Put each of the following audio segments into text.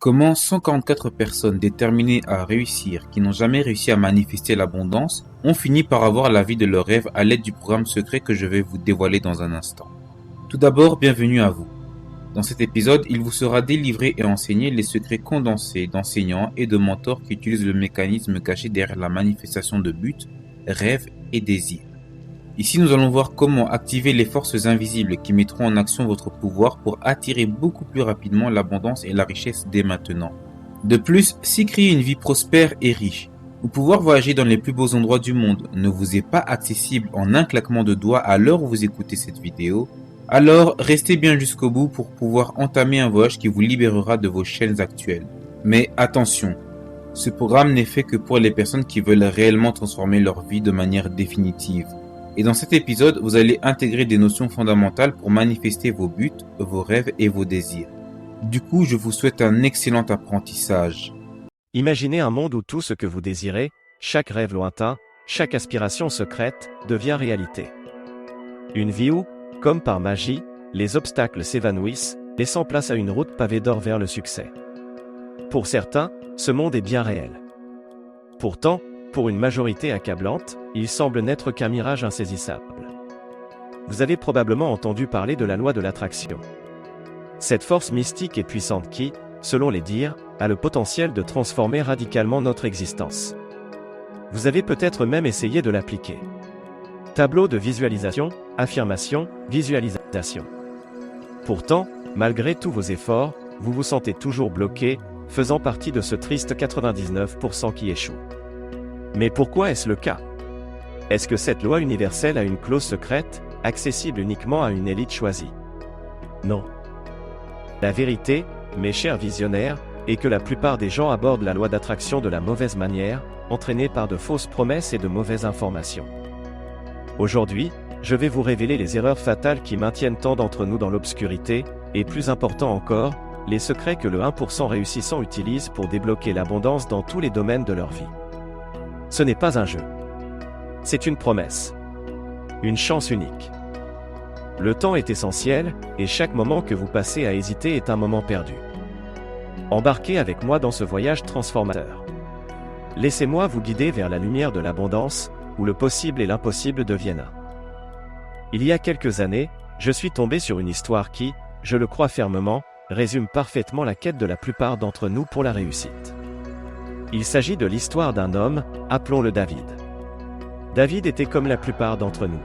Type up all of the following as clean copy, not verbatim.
Comment 144 personnes déterminées à réussir, qui n'ont jamais réussi à manifester l'abondance, ont fini par avoir la vie de leurs rêves à l'aide du programme secret que je vais vous dévoiler dans un instant. Tout d'abord, bienvenue à vous. Dans cet épisode, il vous sera délivré et enseigné les secrets condensés d'enseignants et de mentors qui utilisent le mécanisme caché derrière la manifestation de buts, rêves et désirs. Ici, nous allons voir comment activer les forces invisibles qui mettront en action votre pouvoir pour attirer beaucoup plus rapidement l'abondance et la richesse dès maintenant. De plus, si créer une vie prospère et riche, ou pouvoir voyager dans les plus beaux endroits du monde ne vous est pas accessible en un claquement de doigts à l'heure où vous écoutez cette vidéo, alors restez bien jusqu'au bout pour pouvoir entamer un voyage qui vous libérera de vos chaînes actuelles. Mais attention, ce programme n'est fait que pour les personnes qui veulent réellement transformer leur vie de manière définitive. Et dans cet épisode, vous allez intégrer des notions fondamentales pour manifester vos buts, vos rêves et vos désirs. Du coup, je vous souhaite un excellent apprentissage. Imaginez un monde où tout ce que vous désirez, chaque rêve lointain, chaque aspiration secrète, devient réalité. Une vie où, comme par magie, les obstacles s'évanouissent, laissant place à une route pavée d'or vers le succès. Pour certains, ce monde est bien réel. Pourtant, pour une majorité accablante, il semble n'être qu'un mirage insaisissable. Vous avez probablement entendu parler de la loi de l'attraction. Cette force mystique et puissante qui, selon les dires, a le potentiel de transformer radicalement notre existence. Vous avez peut-être même essayé de l'appliquer. Tableau de visualisation, affirmation, visualisation. Pourtant, malgré tous vos efforts, vous vous sentez toujours bloqué, faisant partie de ce triste 99% qui échoue. Mais pourquoi est-ce le cas? Est-ce que cette loi universelle a une clause secrète, accessible uniquement à une élite choisie? Non. La vérité, mes chers visionnaires, est que la plupart des gens abordent la loi d'attraction de la mauvaise manière, entraînés par de fausses promesses et de mauvaises informations. Aujourd'hui, je vais vous révéler les erreurs fatales qui maintiennent tant d'entre nous dans l'obscurité, et plus important encore, les secrets que le 1% réussissant utilise pour débloquer l'abondance dans tous les domaines de leur vie. Ce n'est pas un jeu. C'est une promesse. Une chance unique. Le temps est essentiel, et chaque moment que vous passez à hésiter est un moment perdu. Embarquez avec moi dans ce voyage transformateur. Laissez-moi vous guider vers la lumière de l'abondance, où le possible et l'impossible deviennent un. Il y a quelques années, je suis tombé sur une histoire qui, je le crois fermement, résume parfaitement la quête de la plupart d'entre nous pour la réussite. Il s'agit de l'histoire d'un homme, appelons-le David. David était comme la plupart d'entre nous.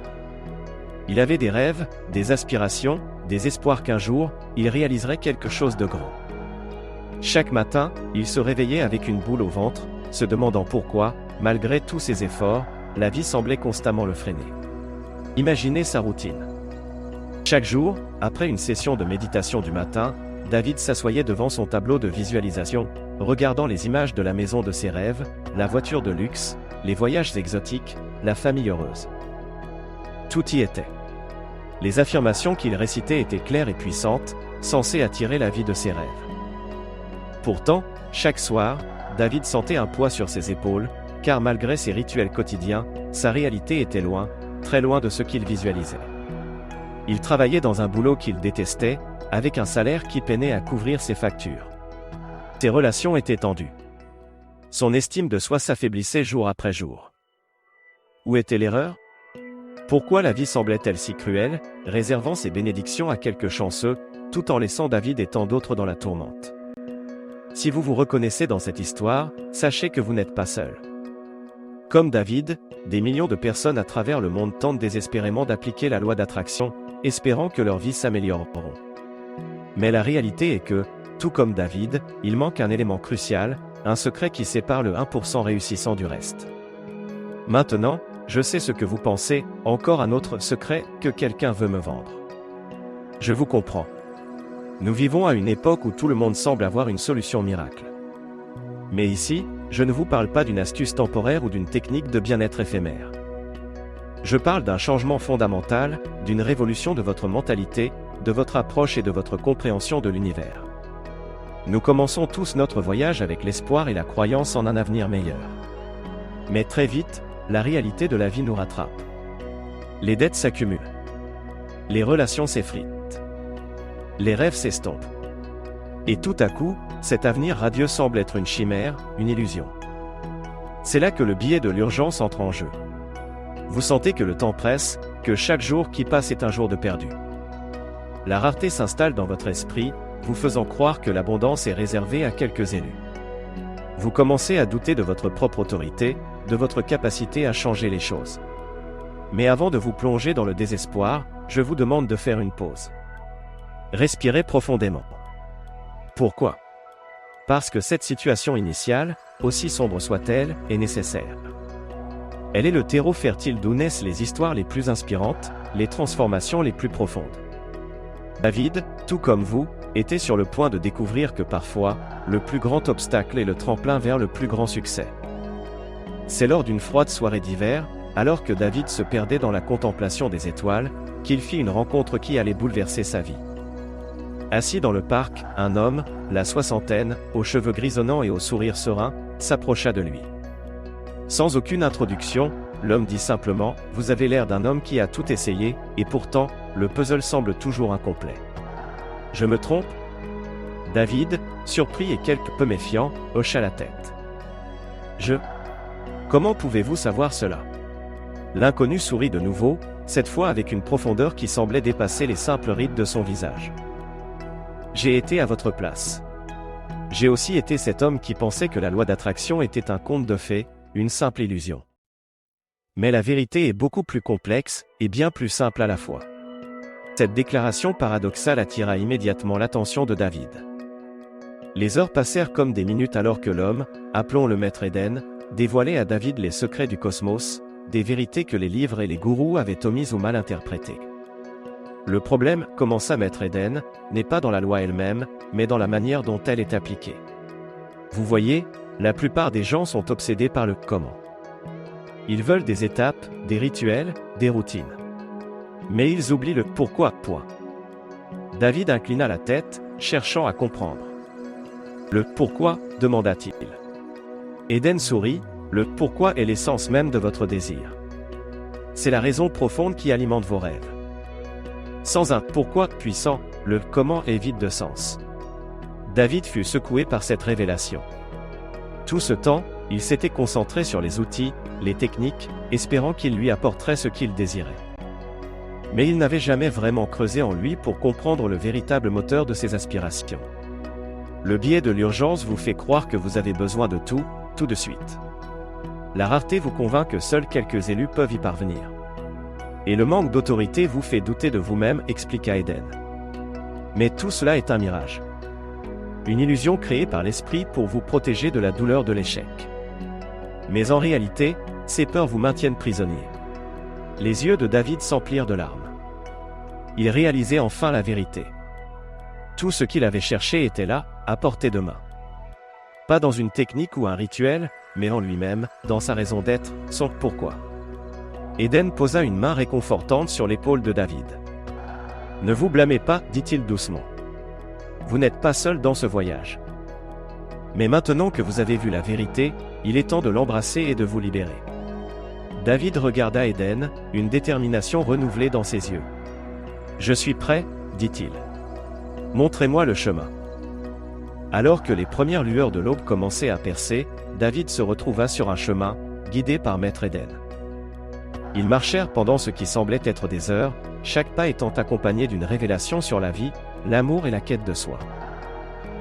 Il avait des rêves, des aspirations, des espoirs qu'un jour, il réaliserait quelque chose de grand. Chaque matin, il se réveillait avec une boule au ventre, se demandant pourquoi, malgré tous ses efforts, la vie semblait constamment le freiner. Imaginez sa routine. Chaque jour, après une session de méditation du matin, David s'assoyait devant son tableau de visualisation, regardant les images de la maison de ses rêves, la voiture de luxe, les voyages exotiques, la famille heureuse. Tout y était. Les affirmations qu'il récitait étaient claires et puissantes, censées attirer la vie de ses rêves. Pourtant, chaque soir, David sentait un poids sur ses épaules, car malgré ses rituels quotidiens, sa réalité était loin, très loin de ce qu'il visualisait. Il travaillait dans un boulot qu'il détestait, avec un salaire qui peinait à couvrir ses factures. Ses relations étaient tendues. Son estime de soi s'affaiblissait jour après jour. Où était l'erreur? Pourquoi la vie semblait-elle si cruelle, réservant ses bénédictions à quelques chanceux, tout en laissant David et tant d'autres dans la tourmente? Si vous vous reconnaissez dans cette histoire, sachez que vous n'êtes pas seul. Comme David, des millions de personnes à travers le monde tentent désespérément d'appliquer la loi d'attraction, espérant que leur vie s'amélioreront. Mais la réalité est que, tout comme David, il manque un élément crucial, un secret qui sépare le 1% réussissant du reste. Maintenant, je sais ce que vous pensez, encore un autre secret que quelqu'un veut me vendre. Je vous comprends. Nous vivons à une époque où tout le monde semble avoir une solution miracle. Mais ici, je ne vous parle pas d'une astuce temporaire ou d'une technique de bien-être éphémère. Je parle d'un changement fondamental, d'une révolution de votre mentalité, de votre approche et de votre compréhension de l'univers. Nous commençons tous notre voyage avec l'espoir et la croyance en un avenir meilleur. Mais très vite, la réalité de la vie nous rattrape. Les dettes s'accumulent. Les relations s'effritent. Les rêves s'estompent. Et tout à coup, cet avenir radieux semble être une chimère, une illusion. C'est là que le biais de l'urgence entre en jeu. Vous sentez que le temps presse, que chaque jour qui passe est un jour de perdu. La rareté s'installe dans votre esprit, vous faisant croire que l'abondance est réservée à quelques élus. Vous commencez à douter de votre propre autorité, de votre capacité à changer les choses. Mais avant de vous plonger dans le désespoir, je vous demande de faire une pause. Respirez profondément. Pourquoi ? Parce que cette situation initiale, aussi sombre soit-elle, est nécessaire. Elle est le terreau fertile d'où naissent les histoires les plus inspirantes, les transformations les plus profondes. David, tout comme vous, était sur le point de découvrir que parfois, le plus grand obstacle est le tremplin vers le plus grand succès. C'est lors d'une froide soirée d'hiver, alors que David se perdait dans la contemplation des étoiles, qu'il fit une rencontre qui allait bouleverser sa vie. Assis dans le parc, un homme, la soixantaine, aux cheveux grisonnants et au sourire serein, s'approcha de lui. Sans aucune introduction, l'homme dit simplement « Vous avez l'air d'un homme qui a tout essayé, et pourtant, le puzzle semble toujours incomplet. » Je me trompe ? David, surpris et quelque peu méfiant, hocha la tête. Comment pouvez-vous savoir cela ? L'inconnu sourit de nouveau, cette fois avec une profondeur qui semblait dépasser les simples rides de son visage. J'ai été à votre place. J'ai aussi été cet homme qui pensait que la loi d'attraction était un conte de fées, une simple illusion. Mais la vérité est beaucoup plus complexe, et bien plus simple à la fois. Cette déclaration paradoxale attira immédiatement l'attention de David. Les heures passèrent comme des minutes alors que l'homme, appelons le maître Eden, dévoilait à David les secrets du cosmos, des vérités que les livres et les gourous avaient omises ou mal interprétées. Le problème, commença maître Eden, n'est pas dans la loi elle-même, mais dans la manière dont elle est appliquée. Vous voyez, la plupart des gens sont obsédés par le « comment ». Ils veulent des étapes, des rituels, des routines. Mais ils oublient le « pourquoi ». David inclina la tête, cherchant à comprendre. « Le pourquoi » demanda-t-il. Eden sourit, « Le pourquoi est l'essence même de votre désir. C'est la raison profonde qui alimente vos rêves. Sans un pourquoi puissant, le comment est vide de sens. » David fut secoué par cette révélation. Tout ce temps, il s'était concentré sur les outils, les techniques, espérant qu'ils lui apporteraient ce qu'il désirait. Mais il n'avait jamais vraiment creusé en lui pour comprendre le véritable moteur de ses aspirations. Le biais de l'urgence vous fait croire que vous avez besoin de tout, tout de suite. La rareté vous convainc que seuls quelques élus peuvent y parvenir. Et le manque d'autorité vous fait douter de vous-même, expliqua Eden. Mais tout cela est un mirage. Une illusion créée par l'esprit pour vous protéger de la douleur de l'échec. Mais en réalité, ces peurs vous maintiennent prisonnier. Les yeux de David s'emplirent de larmes. Il réalisait enfin la vérité. Tout ce qu'il avait cherché était là, à portée de main. Pas dans une technique ou un rituel, mais en lui-même, dans sa raison d'être, son pourquoi. Eden posa une main réconfortante sur l'épaule de David. « Ne vous blâmez pas, dit-il doucement. Vous n'êtes pas seul dans ce voyage. Mais maintenant que vous avez vu la vérité, il est temps de l'embrasser et de vous libérer. » David regarda Eden, une détermination renouvelée dans ses yeux. « Je suis prêt, dit-il. Montrez-moi le chemin. » Alors que les premières lueurs de l'aube commençaient à percer, David se retrouva sur un chemin, guidé par maître Eden. Ils marchèrent pendant ce qui semblait être des heures, chaque pas étant accompagné d'une révélation sur la vie, l'amour et la quête de soi.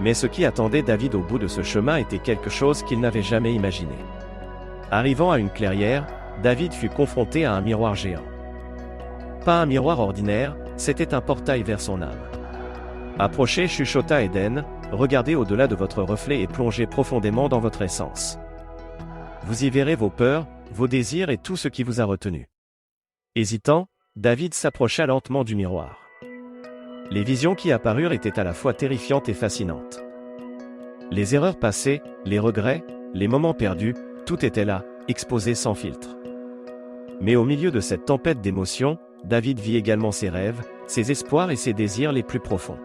Mais ce qui attendait David au bout de ce chemin était quelque chose qu'il n'avait jamais imaginé. Arrivant à une clairière, David fut confronté à un miroir géant. Pas un miroir ordinaire, c'était un portail vers son âme. Approchez, chuchota Eden, regardez au-delà de votre reflet et plongez profondément dans votre essence. Vous y verrez vos peurs, vos désirs et tout ce qui vous a retenu. Hésitant, David s'approcha lentement du miroir. Les visions qui apparurent étaient à la fois terrifiantes et fascinantes. Les erreurs passées, les regrets, les moments perdus, tout était là, exposé sans filtre. Mais au milieu de cette tempête d'émotions, David vit également ses rêves, ses espoirs et ses désirs les plus profonds.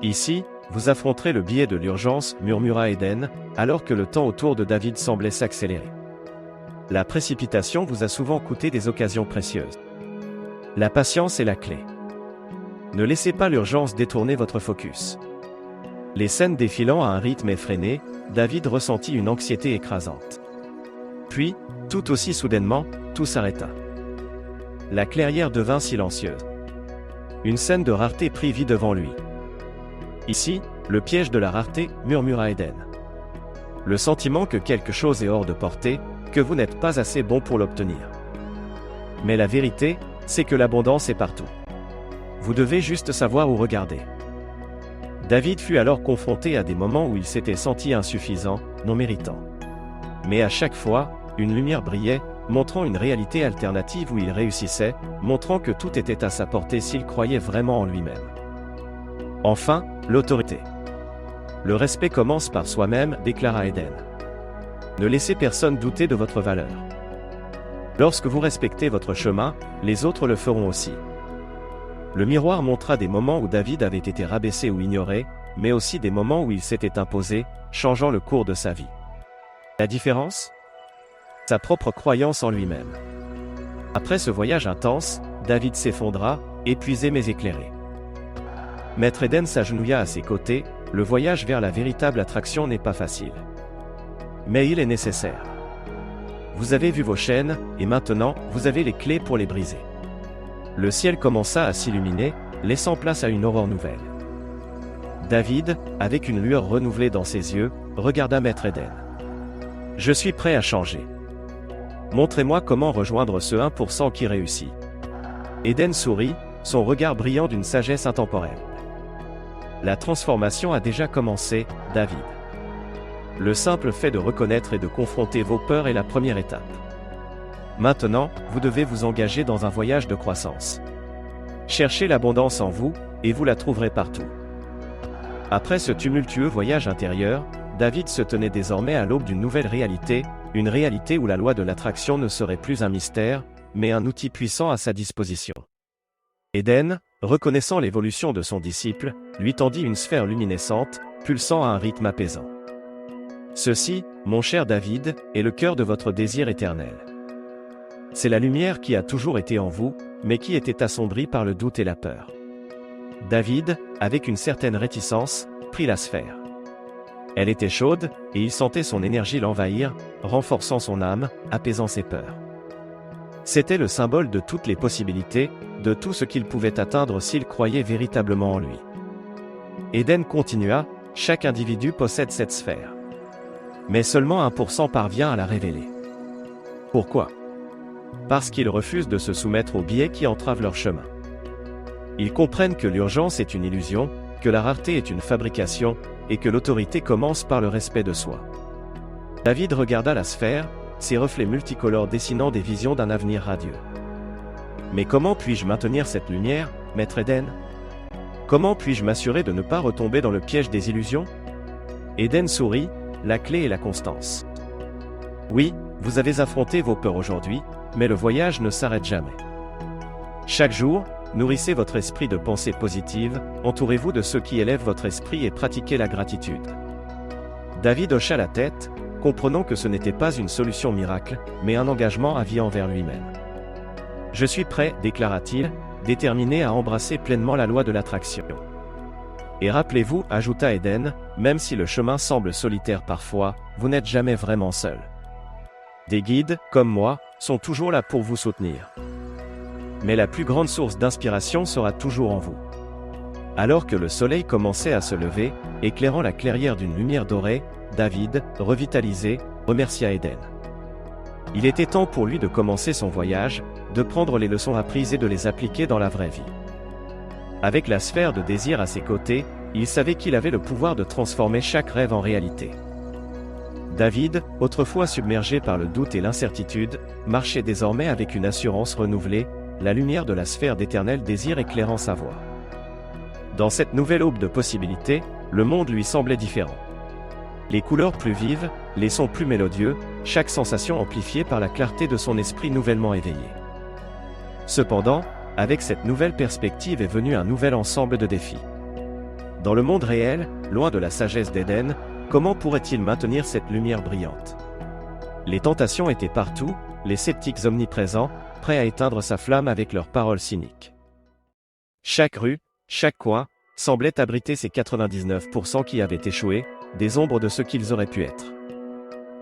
Ici, vous affronterez le biais de l'urgence, murmura Eden, alors que le temps autour de David semblait s'accélérer. La précipitation vous a souvent coûté des occasions précieuses. La patience est la clé. Ne laissez pas l'urgence détourner votre focus. Les scènes défilant à un rythme effréné, David ressentit une anxiété écrasante. Puis, tout aussi soudainement, tout s'arrêta. La clairière devint silencieuse. Une scène de rareté prit vie devant lui. Ici, le piège de la rareté, murmura Eden. Le sentiment que quelque chose est hors de portée, que vous n'êtes pas assez bon pour l'obtenir. Mais la vérité, c'est que l'abondance est partout. Vous devez juste savoir où regarder. David fut alors confronté à des moments où il s'était senti insuffisant, non méritant. Mais à chaque fois, une lumière brillait, montrant une réalité alternative où il réussissait, montrant que tout était à sa portée s'il croyait vraiment en lui-même. Enfin, l'autorité. Le respect commence par soi-même, déclara Eden. Ne laissez personne douter de votre valeur. Lorsque vous respectez votre chemin, les autres le feront aussi. Le miroir montra des moments où David avait été rabaissé ou ignoré, mais aussi des moments où il s'était imposé, changeant le cours de sa vie. La différence ? Sa propre croyance en lui-même. Après ce voyage intense, David s'effondra, épuisé mais éclairé. Maître Eden s'agenouilla à ses côtés, le voyage vers la véritable attraction n'est pas facile. Mais il est nécessaire. Vous avez vu vos chaînes, et maintenant, vous avez les clés pour les briser. Le ciel commença à s'illuminer, laissant place à une aurore nouvelle. David, avec une lueur renouvelée dans ses yeux, regarda Maître Eden. « Je suis prêt à changer. Montrez-moi comment rejoindre ce 1% qui réussit. » Eden sourit, son regard brillant d'une sagesse intemporelle. « La transformation a déjà commencé, David. Le simple fait de reconnaître et de confronter vos peurs est la première étape. Maintenant, vous devez vous engager dans un voyage de croissance. Cherchez l'abondance en vous, et vous la trouverez partout. » Après ce tumultueux voyage intérieur, David se tenait désormais à l'aube d'une nouvelle réalité, une réalité où la loi de l'attraction ne serait plus un mystère, mais un outil puissant à sa disposition. Eden, reconnaissant l'évolution de son disciple, lui tendit une sphère luminescente, pulsant à un rythme apaisant. Ceci, mon cher David, est le cœur de votre désir éternel. C'est la lumière qui a toujours été en vous, mais qui était assombrie par le doute et la peur. David, avec une certaine réticence, prit la sphère. Elle était chaude, et il sentait son énergie l'envahir, renforçant son âme, apaisant ses peurs. C'était le symbole de toutes les possibilités, de tout ce qu'il pouvait atteindre s'il croyait véritablement en lui. Eden continua, chaque individu possède cette sphère. Mais seulement 1% parvient à la révéler. Pourquoi ? Parce qu'ils refusent de se soumettre aux biais qui entravent leur chemin. Ils comprennent que l'urgence est une illusion, que la rareté est une fabrication, et que l'autorité commence par le respect de soi. David regarda la sphère, ses reflets multicolores dessinant des visions d'un avenir radieux. Mais comment puis-je maintenir cette lumière, Maître Eden ? Comment puis-je m'assurer de ne pas retomber dans le piège des illusions ? Eden sourit, la clé est la constance. Oui, vous avez affronté vos peurs aujourd'hui, mais le voyage ne s'arrête jamais. Chaque jour, nourrissez votre esprit de pensées positives, entourez-vous de ceux qui élèvent votre esprit et pratiquez la gratitude. David hocha la tête, comprenant que ce n'était pas une solution miracle, mais un engagement à vie envers lui-même. « Je suis prêt, déclara-t-il, déterminé à embrasser pleinement la loi de l'attraction. Et rappelez-vous, ajouta Eden, même si le chemin semble solitaire parfois, vous n'êtes jamais vraiment seul. Des guides, comme moi, sont toujours là pour vous soutenir. Mais la plus grande source d'inspiration sera toujours en vous. » Alors que le soleil commençait à se lever, éclairant la clairière d'une lumière dorée, David, revitalisé, remercia Eden. Il était temps pour lui de commencer son voyage, de prendre les leçons apprises et de les appliquer dans la vraie vie. Avec la sphère de désir à ses côtés, il savait qu'il avait le pouvoir de transformer chaque rêve en réalité. David, autrefois submergé par le doute et l'incertitude, marchait désormais avec une assurance renouvelée, la lumière de la sphère d'éternel désir éclairant sa voie. Dans cette nouvelle aube de possibilités, le monde lui semblait différent. Les couleurs plus vives, les sons plus mélodieux, chaque sensation amplifiée par la clarté de son esprit nouvellement éveillé. Cependant, avec cette nouvelle perspective est venu un nouvel ensemble de défis. Dans le monde réel, loin de la sagesse d'Éden, comment pourrait-il maintenir cette lumière brillante ? Les tentations étaient partout, les sceptiques omniprésents, prêts à éteindre sa flamme avec leurs paroles cyniques. Chaque rue, chaque coin, semblaient abriter ces 99% qui avaient échoué, des ombres de ce qu'ils auraient pu être.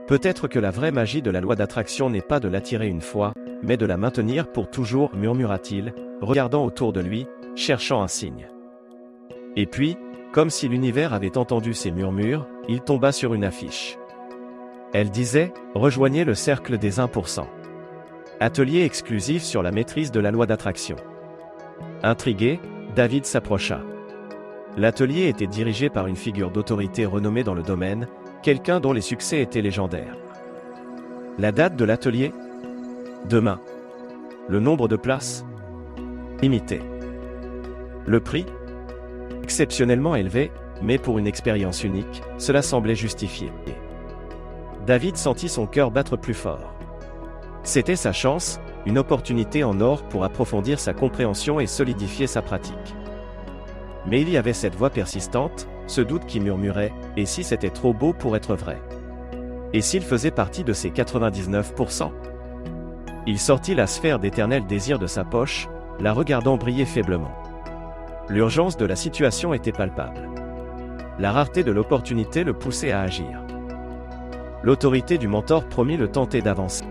Peut-être que la vraie magie de la loi d'attraction n'est pas de l'attirer une fois, mais de la maintenir pour toujours, murmura-t-il, regardant autour de lui, cherchant un signe. Et puis, comme si l'univers avait entendu ces murmures, il tomba sur une affiche. Elle disait « Rejoignez le cercle des 1%. Atelier exclusif sur la maîtrise de la loi d'attraction. » Intrigué, David s'approcha. L'atelier était dirigé par une figure d'autorité renommée dans le domaine, quelqu'un dont les succès étaient légendaires. La date de l'atelier ? Demain. Le nombre de places ? Limité. Le prix ? Exceptionnellement élevé, mais pour une expérience unique, cela semblait justifié. David sentit son cœur battre plus fort. C'était sa chance, une opportunité en or pour approfondir sa compréhension et solidifier sa pratique. Mais il y avait cette voix persistante, ce doute qui murmurait « Et si c'était trop beau pour être vrai ? Et s'il faisait partie de ces 99% ?» Il sortit la sphère d'éternel désir de sa poche, la regardant briller faiblement. L'urgence de la situation était palpable. La rareté de l'opportunité le poussait à agir. L'autorité du mentor promit le tenter d'avancer.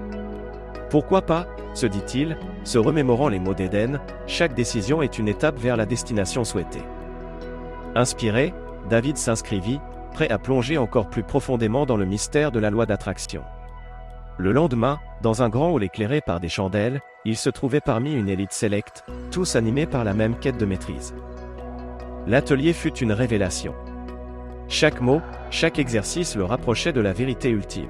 Pourquoi pas, se dit-il, se remémorant les mots d'Éden, chaque décision est une étape vers la destination souhaitée. Inspiré, David s'inscrivit, prêt à plonger encore plus profondément dans le mystère de la loi d'attraction. Le lendemain, dans un grand hall éclairé par des chandelles, il se trouvait parmi une élite sélecte, tous animés par la même quête de maîtrise. L'atelier fut une révélation. Chaque mot, chaque exercice le rapprochait de la vérité ultime.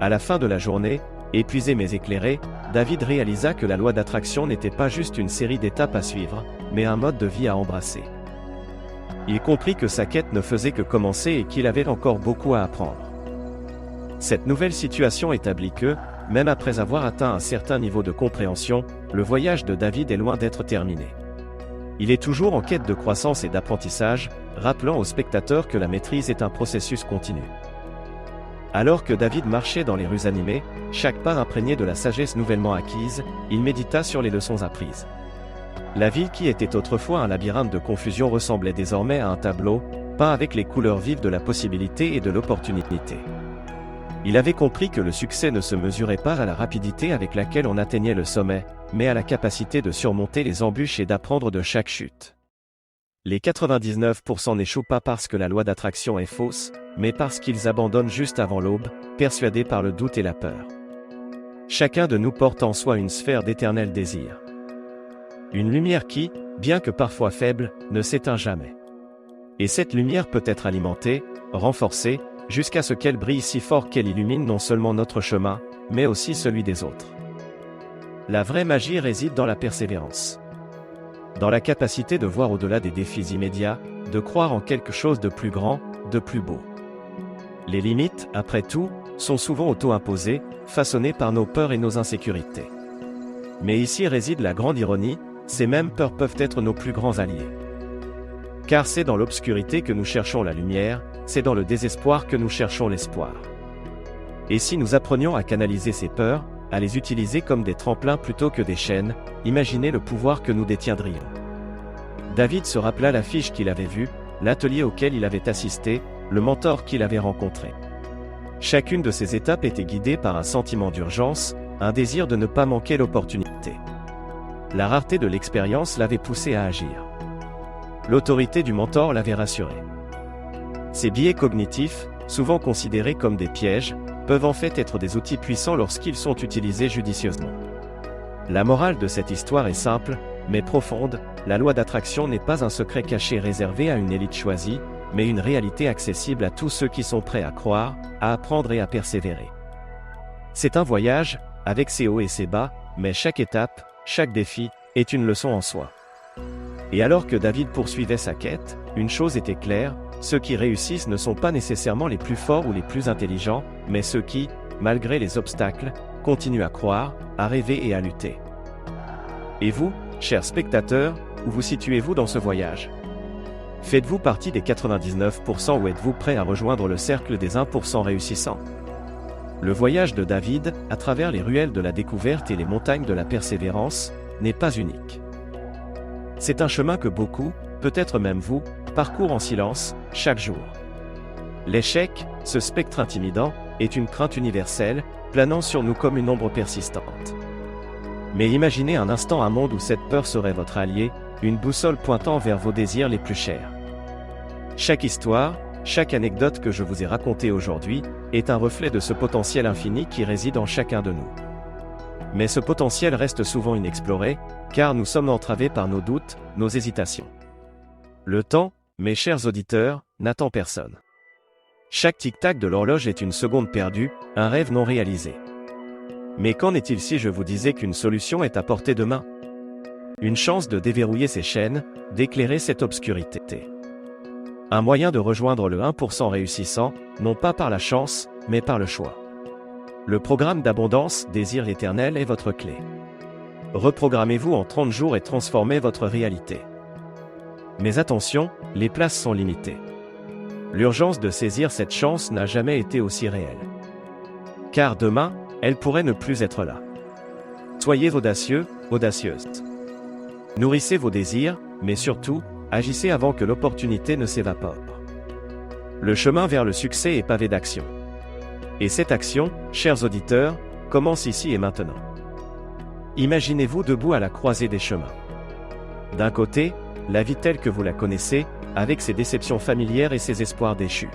À la fin de la journée, épuisé mais éclairé, David réalisa que la loi d'attraction n'était pas juste une série d'étapes à suivre, mais un mode de vie à embrasser. Il comprit que sa quête ne faisait que commencer et qu'il avait encore beaucoup à apprendre. Cette nouvelle situation établit que, même après avoir atteint un certain niveau de compréhension, le voyage de David est loin d'être terminé. Il est toujours en quête de croissance et d'apprentissage, rappelant aux spectateurs que la maîtrise est un processus continu. Alors que David marchait dans les rues animées, chaque pas imprégné de la sagesse nouvellement acquise, il médita sur les leçons apprises. La ville qui était autrefois un labyrinthe de confusion ressemblait désormais à un tableau, peint avec les couleurs vives de la possibilité et de l'opportunité. Il avait compris que le succès ne se mesurait pas à la rapidité avec laquelle on atteignait le sommet, mais à la capacité de surmonter les embûches et d'apprendre de chaque chute. Les 99% n'échouent pas parce que la loi d'attraction est fausse, mais parce qu'ils abandonnent juste avant l'aube, persuadés par le doute et la peur. Chacun de nous porte en soi une sphère d'éternel désir. Une lumière qui, bien que parfois faible, ne s'éteint jamais. Et cette lumière peut être alimentée, renforcée, jusqu'à ce qu'elle brille si fort qu'elle illumine non seulement notre chemin, mais aussi celui des autres. La vraie magie réside dans la persévérance. Dans la capacité de voir au-delà des défis immédiats, de croire en quelque chose de plus grand, de plus beau. Les limites, après tout, sont souvent auto-imposées, façonnées par nos peurs et nos insécurités. Mais ici réside la grande ironie, ces mêmes peurs peuvent être nos plus grands alliés. Car c'est dans l'obscurité que nous cherchons la lumière, c'est dans le désespoir que nous cherchons l'espoir. Et si nous apprenions à canaliser ces peurs, à les utiliser comme des tremplins plutôt que des chaînes, imaginez le pouvoir que nous détiendrions. David se rappela l'affiche qu'il avait vue, l'atelier auquel il avait assisté, le mentor qu'il avait rencontré. Chacune de ces étapes était guidée par un sentiment d'urgence, un désir de ne pas manquer l'opportunité. La rareté de l'expérience l'avait poussé à agir. L'autorité du mentor l'avait rassuré. Ces biais cognitifs, souvent considérés comme des pièges, peuvent en fait être des outils puissants lorsqu'ils sont utilisés judicieusement. La morale de cette histoire est simple, mais profonde, la loi d'attraction n'est pas un secret caché réservé à une élite choisie, mais une réalité accessible à tous ceux qui sont prêts à croire, à apprendre et à persévérer. C'est un voyage, avec ses hauts et ses bas, mais chaque étape, chaque défi, est une leçon en soi. Et alors que David poursuivait sa quête, une chose était claire, ceux qui réussissent ne sont pas nécessairement les plus forts ou les plus intelligents, mais ceux qui, malgré les obstacles, continuent à croire, à rêver et à lutter. Et vous, chers spectateurs, où vous situez-vous dans ce voyage ? Faites-vous partie des 99% ou êtes-vous prêt à rejoindre le cercle des 1% réussissants ? Le voyage de David, à travers les ruelles de la découverte et les montagnes de la persévérance, n'est pas unique. C'est un chemin que beaucoup, peut-être même vous, parcourent en silence, chaque jour. L'échec, ce spectre intimidant, est une crainte universelle, planant sur nous comme une ombre persistante. Mais imaginez un instant un monde où cette peur serait votre allié, une boussole pointant vers vos désirs les plus chers. Chaque histoire, chaque anecdote que je vous ai racontée aujourd'hui, est un reflet de ce potentiel infini qui réside en chacun de nous. Mais ce potentiel reste souvent inexploré, car nous sommes entravés par nos doutes, nos hésitations. Le temps, mes chers auditeurs, n'attend personne. Chaque tic-tac de l'horloge est une seconde perdue, un rêve non réalisé. Mais qu'en est-il si je vous disais qu'une solution est à portée de main? Une chance de déverrouiller ces chaînes, d'éclairer cette obscurité. Un moyen de rejoindre le 1% réussissant, non pas par la chance, mais par le choix. Le programme d'abondance Désir l'éternel est votre clé. Reprogrammez-vous en 30 jours et transformez votre réalité. Mais attention, les places sont limitées. L'urgence de saisir cette chance n'a jamais été aussi réelle. Car demain, elle pourrait ne plus être là. Soyez audacieux, audacieuse. Nourrissez vos désirs, mais surtout, agissez avant que l'opportunité ne s'évapore. Le chemin vers le succès est pavé d'actions. Et cette action, chers auditeurs, commence ici et maintenant. Imaginez-vous debout à la croisée des chemins. D'un côté, la vie telle que vous la connaissez, avec ses déceptions familières et ses espoirs déchus.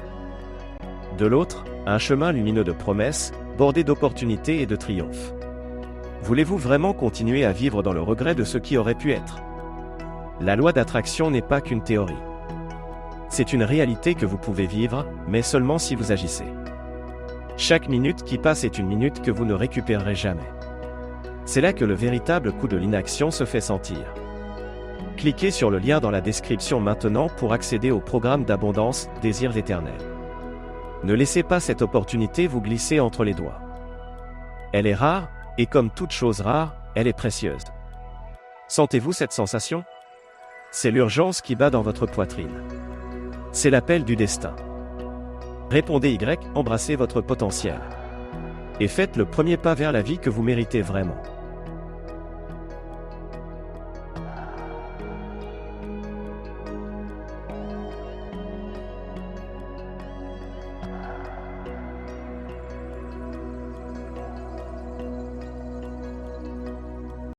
De l'autre, un chemin lumineux de promesses, bordé d'opportunités et de triomphes. Voulez-vous vraiment continuer à vivre dans le regret de ce qui aurait pu être? La loi d'attraction n'est pas qu'une théorie. C'est une réalité que vous pouvez vivre, mais seulement si vous agissez. Chaque minute qui passe est une minute que vous ne récupérerez jamais. C'est là que le véritable coup de l'inaction se fait sentir. Cliquez sur le lien dans la description maintenant pour accéder au programme d'abondance Désir l'éternel. Ne laissez pas cette opportunité vous glisser entre les doigts. Elle est rare, et comme toute chose rare, elle est précieuse. Sentez-vous cette sensation? C'est l'urgence qui bat dans votre poitrine. C'est l'appel du destin. Répondez Y, embrassez votre potentiel. Et faites le premier pas vers la vie que vous méritez vraiment.